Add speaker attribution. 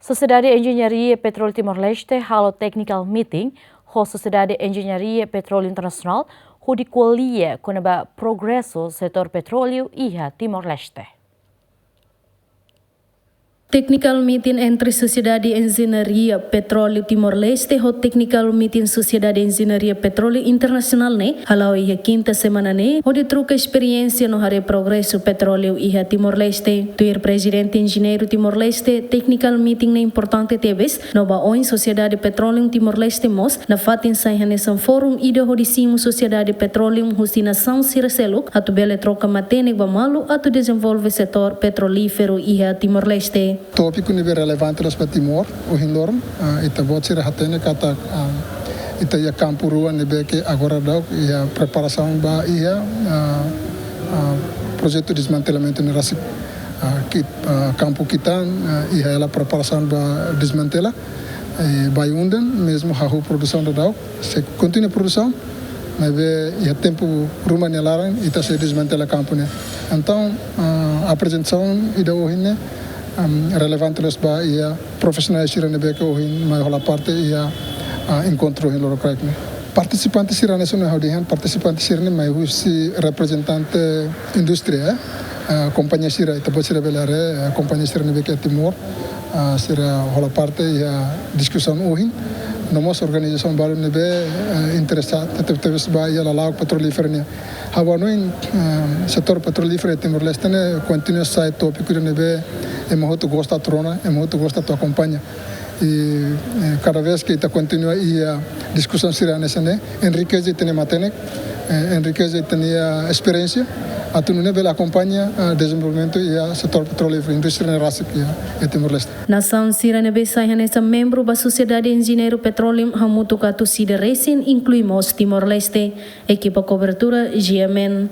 Speaker 1: Sociedade de Engenharia Petróleo Timor-Leste halo technical meeting ho Sociedade de Engenharia Petróleo Internacional ho di qualia con ba progresso setor petróleo iha Timor-Leste.
Speaker 2: Technical meeting entre Sociedade de Engenharia Petróleo Timor-Leste e Technical meeting Sociedade de Engenharia Petróleo Internacional ne halau ia quinta semana ne o de truca experiência no hare progresso petróleo ia Timor-Leste. Tuir presidente engenheiro Timor-Leste technical meeting ne importante tebes no ba oin Sociedade Petróleo Timor-Leste mos na fatin sai hanesan forum ide ho di simu Sociedade Petróleo hustinação siraseluk atu bele troca matene ba malu atu desenvolve setor petrolífero ia Timor-Leste.
Speaker 3: Tópico nível relevante para Timor, o Hindorm, ita botsira hatene kata ita ia campo rua nebe que agora dá ia preparação ba ia projeto de desmantelamento no Rasik campo Kitan ia ela preparação ba desmantela ba Yunden mesmo hahu produção da se continua produção nebe ia tempo rumah nelaran ita se desmantela campo né então a apresentação ida ohine relevante lesba ia profissionais sirane beke ohin mai hola parte ia encontro hin loro crack participantes sirane sono haudihan participantes sirane mai husi representante industria companhia sira ita bosira belare companhia sirane beke Timor sira hola parte ia discussão ohin nomos organização baru nebe interessat tetebes ba ia la petrolífero ne hawanoin setor petrolífero Timor-Leste ne continua sai tópico nebe emoto gosta trona emoto gosta tu acompanha e cada vez que está continua a discussão será nessa né Enriquez tem matene Enriquez tinha experiência a tu não bela acompanha desenvolvimento e a setor petrolífero indústria na Rasik e Timor-Leste.
Speaker 2: Nação Sirane Besai hanesa membro da Sociedade de Engenheiro Petróleo hamutu katu sida racing incluímos Timor-Leste equipa cobertura GMN.